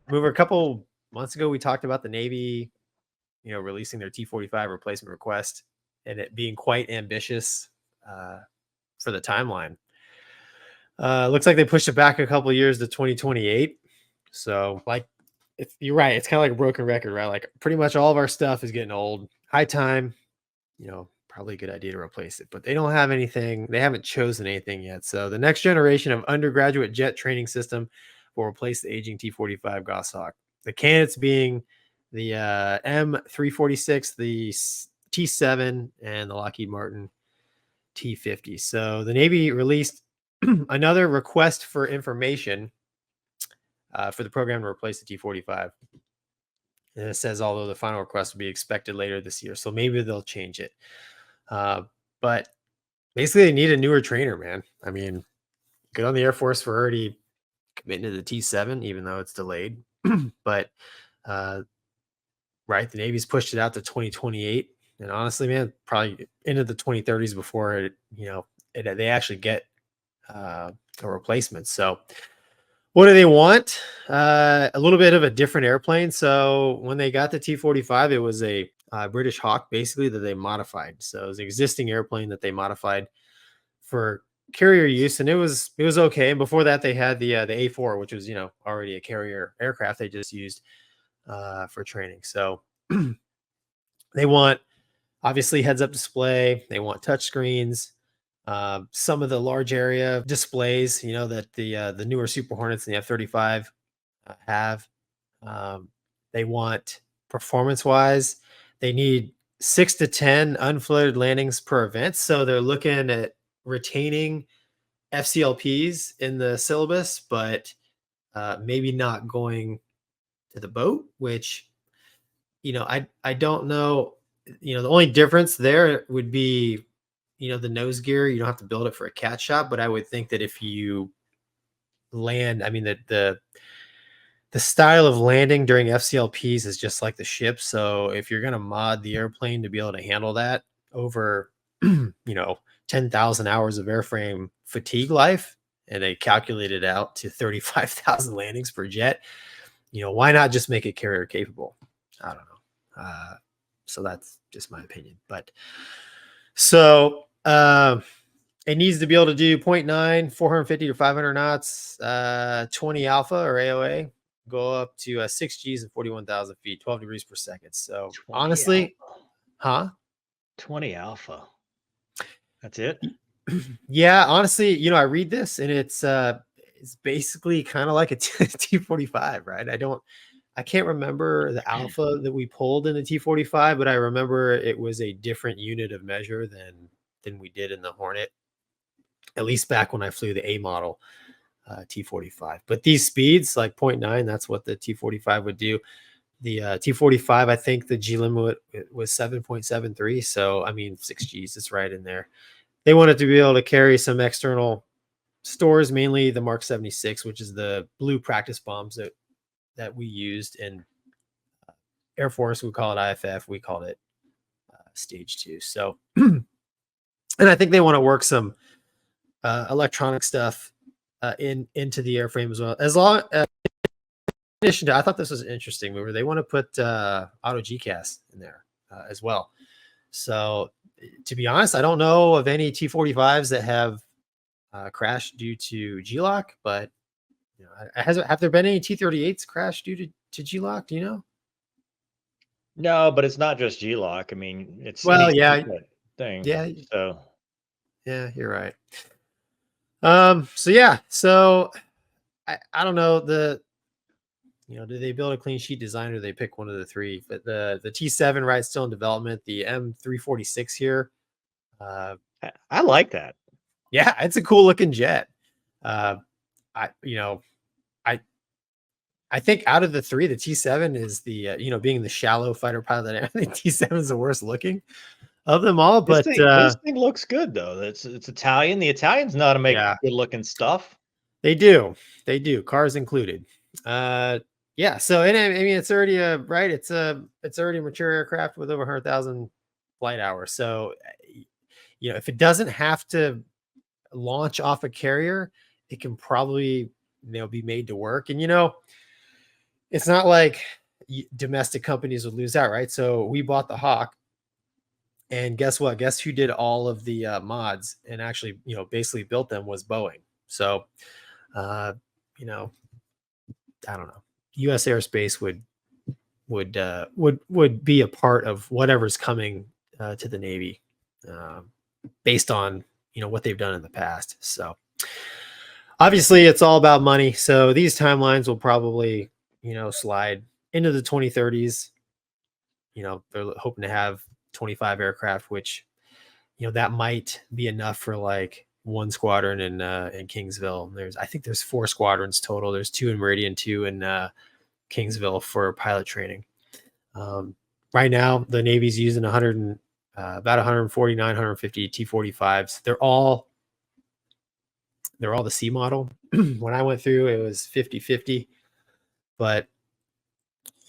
Mover, a couple months ago, we talked about the Navy, releasing their T-45 replacement request and it being quite ambitious for the timeline. Looks like they pushed it back a couple of years to 2028. So, like, you're right. It's kind of like a broken record, right? Like, pretty much all of our stuff is getting old. High time, probably a good idea to replace it. But they don't have anything. They haven't chosen anything yet. So, the next generation of undergraduate jet training system will replace the aging T-45 Goshawk. The candidates being the M346, the T7, and the Lockheed Martin T50. So, the Navy released another request for information for the program to replace the T-45. And it says, although the final request will be expected later this year. So maybe they'll change it. But basically, they need a newer trainer, man. I mean, good on the Air Force for already committing to the T7, even though it's delayed. But, right, the Navy's pushed it out to 2028. And honestly, man, probably into the 2030s before they actually get a replacement. So what do they want? A little bit of a different airplane. So when they got the T-45, it was a British Hawk, basically, that they modified. So it was an existing airplane that they modified for carrier use, and it was okay. And before that, they had the A4, which was already a carrier aircraft they just used for training. So they want, obviously, heads-up display. They want touch screens. Some of the large area displays, that the newer Super Hornets and the F-35 have. They want, performance-wise, they need 6 to 10 unfloated landings per event. So they're looking at retaining FCLPs in the syllabus, but maybe not going to the boat, which, I don't know. The only difference there would be, the nose gear. You don't have to build it for a cat shop, but I would think that if you land, I mean, the style of landing during FCLPs is just like the ship. So if you're going to mod the airplane to be able to handle that over, 10,000 hours of airframe fatigue life, and they calculate it out to 35,000 landings per jet, why not just make it carrier capable? I don't know. So that's just my opinion. But so it needs to be able to do 0.9, 450 to 500 knots, 20 alpha or AOA, go up to 6 Gs and 41,000 feet, 12 degrees per second. So honestly, alpha. 20 alpha. That's it? Yeah, honestly, I read this and it's basically kind of like a T-45, right? I can't remember the alpha that we pulled in the T-45, but I remember it was a different unit of measure than we did in the Hornet, at least back when I flew the A model T-45. But these speeds, like 0.9, that's what the T-45 would do. The T-45, I think the G limit was 7.73. So, I mean, 6 Gs, it's right in there. They wanted to be able to carry some external stores, mainly the Mark 76, which is the blue practice bombs that we used in Air Force. We call it IFF. We called it Stage 2. So, and I think they want to work some electronic stuff into the airframe as well. As long, in addition to, I thought this was interesting. They want to put auto GCAS in there as well. So, to be honest, I don't know of any T-45s that have crashed due to G-lock, but have there been any T-38s crashed due to G-lock? Do you know? No, but it's not just G-lock. I mean, it's yeah, thing. Yeah, so yeah, you're right. So I don't know, do they build a clean sheet design or do they pick one of the three? But the T7, right, still in development. The M346 here. I like that. Yeah, it's a cool looking jet. I think out of the three, the T7 is the being the shallow fighter pilot. I think T7 is the worst looking of them all. But this thing looks good though. It's Italian. The Italians know how to make good looking stuff. They do, cars included. Yeah. So, and I mean, it's already it's already a mature aircraft with over 100,000 flight hours. So, if it doesn't have to launch off a carrier, it can probably be made to work. And it's not like domestic companies would lose out, right? So we bought the Hawk, and guess what? Guess who did all of the mods and actually, basically built them was Boeing. So, uh, you know, I don't know. U.S. Airspace would be a part of whatever's coming to the Navy, based on what they've done in the past. So obviously, it's all about money. So these timelines will probably slide into the 2030s. They're hoping to have 25 aircraft, which that might be enough for like one squadron in Kingsville. I think there's 4 squadrons total. There's 2 in Meridian, 2 in Kingsville for pilot training. Right now, the Navy's using about 149, 150 T-45s. They're all the C model. When I went through, it was 50-50. But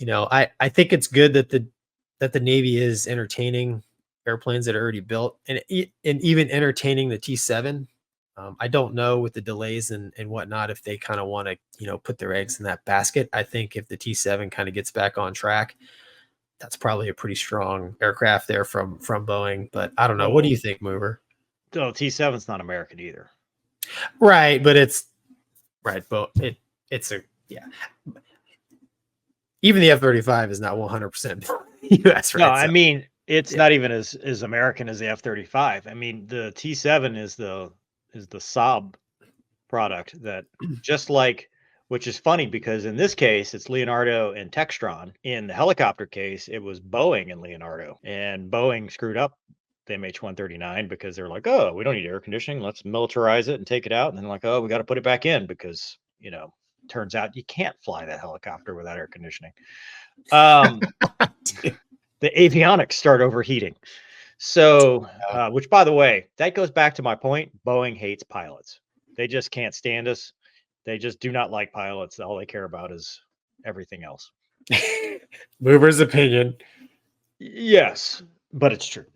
I think it's good that the Navy is entertaining airplanes that are already built, and even entertaining the T-7. I don't know with the delays and whatnot if they kind of want to put their eggs in that basket. I think if the T-7 kind of gets back on track, that's probably a pretty strong aircraft there from Boeing. But I don't know. What do you think, Mover? No, T-7's not American either. Right, but it's right, but it's a even the F-35 is not 100% U.S. Right? No, I mean it's not even as American as the F-35. I mean the T-7 is the Saab product that just like, which is funny because in this case it's Leonardo and Textron. In the helicopter case, it was Boeing and Leonardo, and Boeing screwed up the MH-139 because they're like, oh, we don't need air conditioning, let's militarize it and take it out. And then like, oh, we got to put it back in because turns out you can't fly that helicopter without air conditioning. The avionics start overheating. So, which by the way, that goes back to my point. Boeing hates pilots. They just can't stand us. They just do not like pilots. All they care about is everything else. Mover's opinion. Yes, but it's true.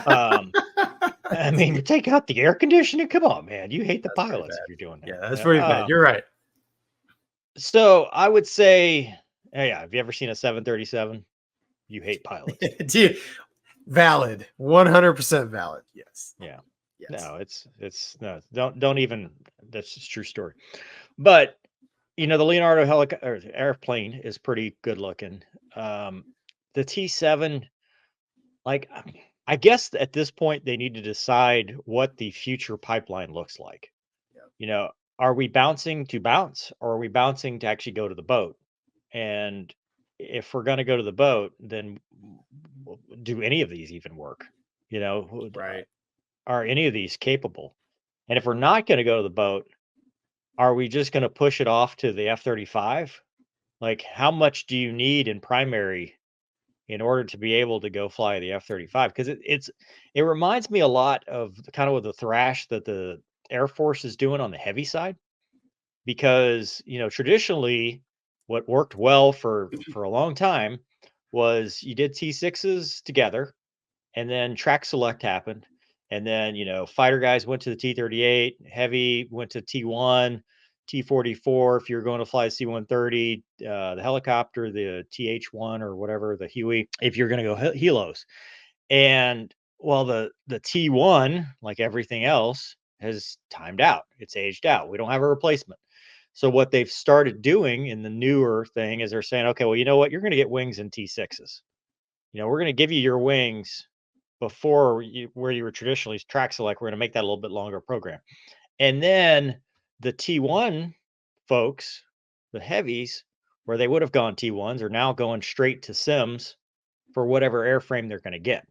I mean, you take out the air conditioning. Come on, man. You hate the pilots if you're doing that. Yeah, that's pretty bad. You're right. So I would say, yeah, have you ever seen a 737? You hate pilots. Valid. 100% valid. Yes. Yeah. Yes. No, it's no, don't even, that's just a true story. But the Leonardo airplane is pretty good looking. The T-7, like, I guess at this point they need to decide what the future pipeline looks like. Yeah. Are we bouncing to bounce, or are we bouncing to actually go to the boat? And if we're going to go to the boat, then do any of these even work? Right. Are any of these capable? And if we're not going to go to the boat, are we just going to push it off to the F-35? Like, how much do you need in primary in order to be able to go fly the F-35? Because it reminds me a lot of kind of the thrash that the Air Force is doing on the heavy side. Because traditionally, what worked well for a long time was you did T6s together, and then track select happened, and then fighter guys went to the T-38, heavy went to T1, T-44 if you're going to fly C-130, the helicopter, the TH-1 or whatever, the Huey if you're going to go helos. And well, the T1, like everything else, has timed out. It's aged out. We don't have a replacement. So what they've started doing in the newer thing is they're saying, okay, well, you know what? You're going to get wings in T6s. We're going to give you your wings before where you were traditionally track select. We're going to make that a little bit longer program. And then the T1 folks, the heavies, where they would have gone T1s, are now going straight to sims for whatever airframe they're going to get.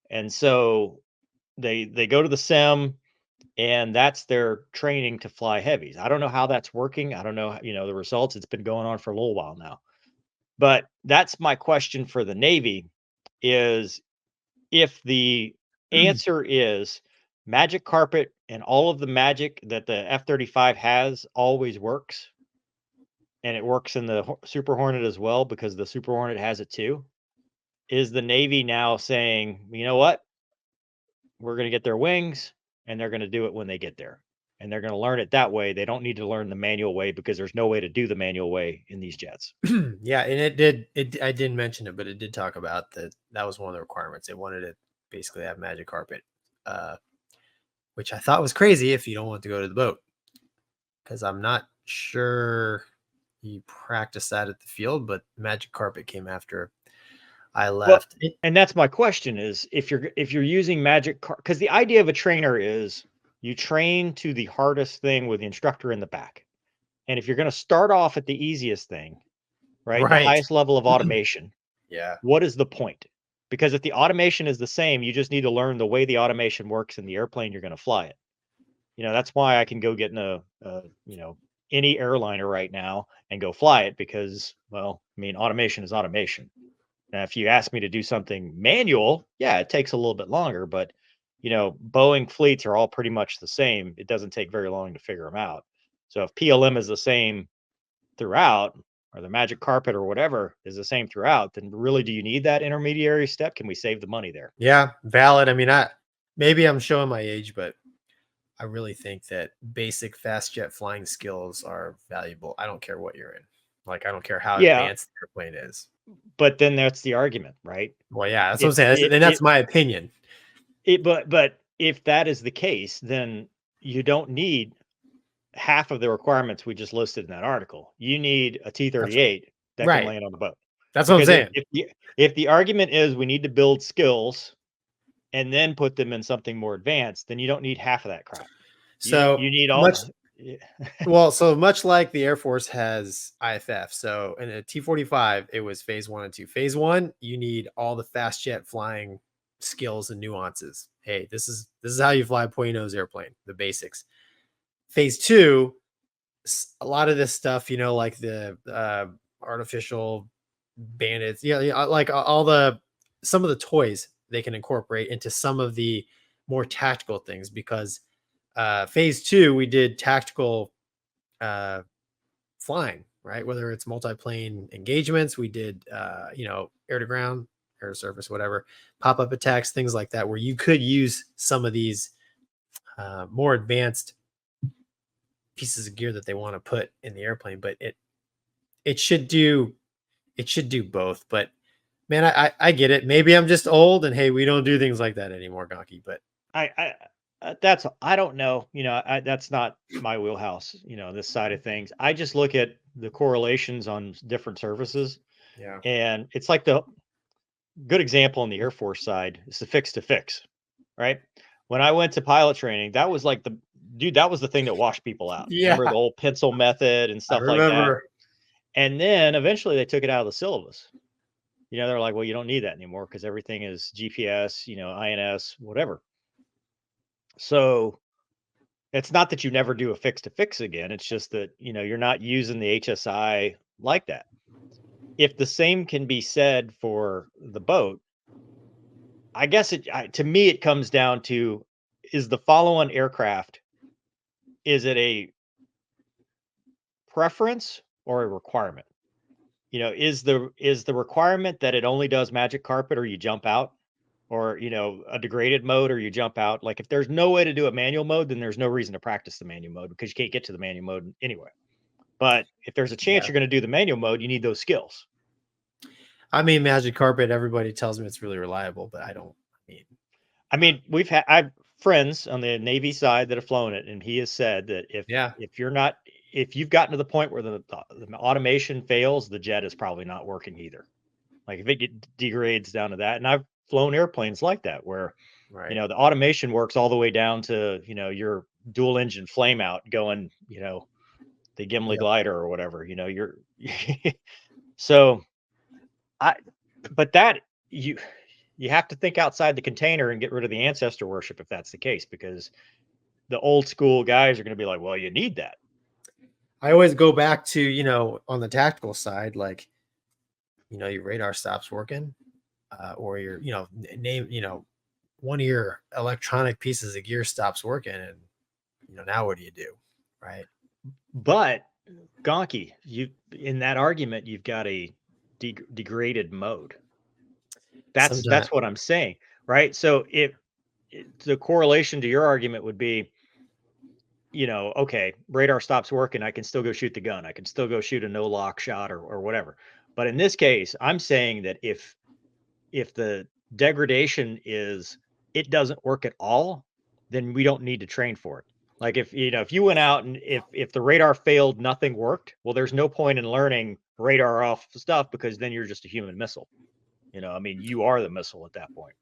And so they go to the sim, and that's their training to fly heavies. I don't know how that's working. I don't know, the results. It's been going on for a little while now. But that's my question for the Navy is, if the answer is magic carpet and all of the magic that the F-35 has always works, and it works in the Super Hornet as well because the Super Hornet has it too, is the Navy now saying, you know what? We're going to get their wings, and they're going to do it when they get there. and they're going to learn it that way. They don't need to learn the manual way because there's no way to do the manual way in these jets. Yeah, and I didn't mention it, but it did talk about that was one of the requirements. They wanted to basically have magic carpet, which I thought was crazy if you don't want to go to the boat, because I'm not sure you practice that at the field, but magic carpet came after I left. And that's my question: is if you're using magic carpet, because the idea of a trainer is you train to the hardest thing with the instructor in the back, and if you're going to start off at the easiest thing, right, the Right. highest level of automation, Yeah. what is the point? Because if the automation is the same, you just need to learn the way the automation works in the airplane you're going to fly it. That's why I can go get in any airliner right now and go fly it because, well, I mean, automation is automation. Now, if you ask me to do something manual, yeah, it takes a little bit longer, but Boeing fleets are all pretty much the same. It doesn't take very long to figure them out. So if PLM is the same throughout, or the magic carpet or whatever is the same throughout, then really do you need that intermediary step? Can we save the money there? Yeah, valid. I mean, maybe I'm showing my age, but I really think that basic fast jet flying skills are valuable. I don't care what you're in. Like, I don't care how Yeah, advanced the airplane is. but then that's the argument, right? Well, yeah, that's what I'm If saying. it, And that's it, my opinion. but if that is the case, then you don't need half of the requirements we just listed in that article. You need a That's T-38 that can right. land on the boat. That's what I'm Because saying. if the argument is we need to build skills and then put them in something more advanced, then you don't need half of that crap. So You need much, all. Yeah. well, so much like the Air Force has IFF. So in a T-45, it was phase 1 and 2. Phase 1, you need all the fast jet flying skills and nuances. Hey, this is how you fly a pointy nose airplane, the basics. Phase 2, a lot of this stuff, like the artificial bandits, like some of the toys they can incorporate into some of the more tactical things, because phase 2 we did tactical flying, right? Whether it's multi-plane engagements, we did air to ground, air to surface, whatever, pop-up attacks, things like that, where you could use some of these more advanced pieces of gear that they want to put in the airplane. But it should do both. But man, I get it. Maybe I'm just old, and hey, we don't do things like that anymore, Gonky. But I don't know. That's not my wheelhouse. This side of things. I just look at the correlations on different services, yeah, and it's like the good example on the Air Force side is the fix to fix, right? When I went to pilot training, that was like that was the thing that washed people out. Remember yeah, the old pencil method and I stuff like that? remember. And then eventually they took it out of the syllabus. They're like, well, you don't need that anymore because everything is GPS, INS, whatever. So it's not that you never do a fix to fix again. It's just that, you're not using the HSI like that. If the same can be said for the boat, I guess to me, it comes down to, is the follow-on aircraft, is it a preference or a requirement? Is the requirement that it only does magic carpet or you jump out, or a degraded mode or you jump out? Like if there's no way to do a manual mode, then there's no reason to practice the manual mode because you can't get to the manual mode anyway. But if there's a chance Yeah, you're going to do the manual mode, you need those skills. I mean, magic carpet. Everybody tells me it's really reliable, but I don't. I mean, I've friends on the Navy side that have flown it, and he has said that Yeah, if you've gotten to the point where the automation fails, the jet is probably not working either. Like if it degrades down to that, and I've flown airplanes like that where right. the automation works all the way down to your dual engine flame out going the Gimli Yep. glider or whatever. You're so I, but that you have to think outside the container and get rid of the ancestor worship if that's the case, because the old school guys are going to be like, well, you need that. I always go back to, on the tactical side, like, your radar stops working, or your, name, one of your electronic pieces of gear stops working, and, now what do you do? Right. But Gonky, you in that argument, you've got a degraded mode. Sometimes, That's what I'm saying, right? So if the correlation to your argument would be you know, okay, radar stops working, I can still go shoot the gun. I can still go shoot a no lock shot or whatever. But in this case, I'm saying that if the degradation is it doesn't work at all, then we don't need to train for it. Like if you know if you went out and if the radar failed, nothing worked. Well, there's no point in learning radar off stuff because then you're just a human missile. You know, I mean, you are the missile at that point.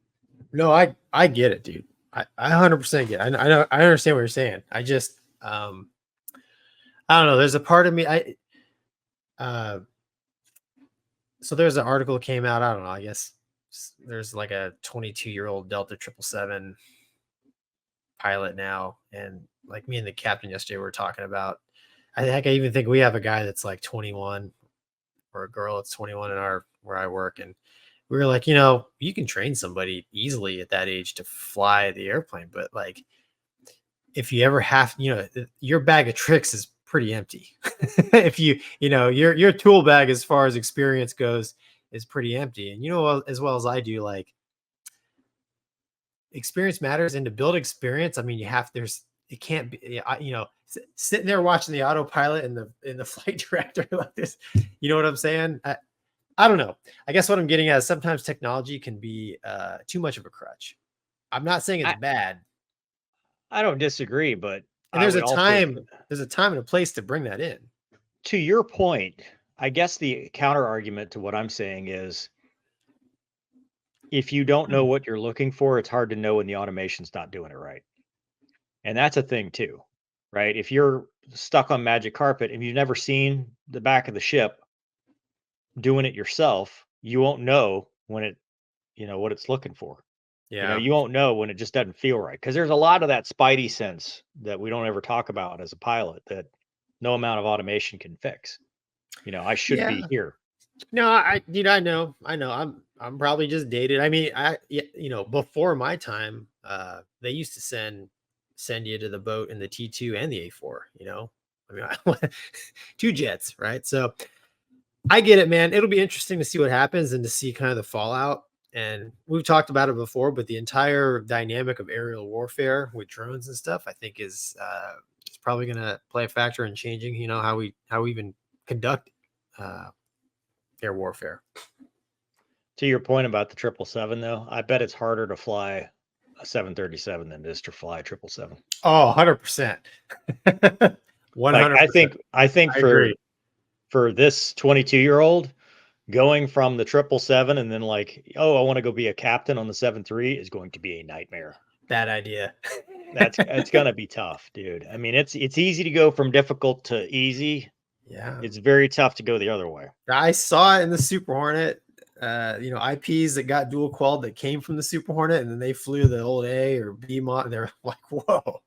No, I get it, dude. I 100% get it. I know, I understand what you're saying. I just, I don't know. There's a part of me, uh, so there's an article that came out. I don't know. I guess there's like a 22-year-old Delta 777 pilot now. And like me and the captain yesterday, we were talking about, I even think we have a guy that's like 21 or a girl that's 21 in where I work. And we were like, you can train somebody easily at that age to fly the airplane, but like if you ever have, your bag of tricks is pretty empty. If your tool bag as far as experience goes is pretty empty. And as well as I do, like experience matters, and to build experience, I mean, it can't be, sitting there watching the autopilot and the flight director like this, you know what I'm saying? I don't know. I guess what I'm getting at is sometimes technology can be too much of a crutch. I'm not saying it's bad. I don't disagree, but And there's a time and a place to bring that in. To your point, I guess the counter argument to what I'm saying is if you don't know what you're looking for, it's hard to know when the automation's not doing it right. And that's a thing too, right? If you're stuck on magic carpet and you've never seen the back of the ship doing it yourself, you won't know when what it's looking for. Yeah. You won't know when it just doesn't feel right. Because there's a lot of that spidey sense that we don't ever talk about as a pilot that no amount of automation can fix. I should be here. No, I know. I'm probably just dated. I mean, before my time, they used to send you to the boat in the T2 and the A4, I mean, two jets, right? So I get it, man. It'll be interesting to see what happens and to see kind of the fallout. And we've talked about it before, but the entire dynamic of aerial warfare with drones and stuff, I think is probably going to play a factor in changing, how we even conduct air warfare. To your point about the 777, though, I bet it's harder to fly a 737 than it is to fly a 777. Oh, 100%. 100%. I think for this 22-year-old, going from the 777 and then like, oh, I want to go be a captain on the 73 is going to be a nightmare. Bad idea. It's going to be tough, dude. I mean, it's easy to go from difficult to easy. Yeah. It's very tough to go the other way. I saw it in the Super Hornet. IPs that got dual quelled that came from the Super Hornet, and then they flew the old A or B mod. They're like, whoa,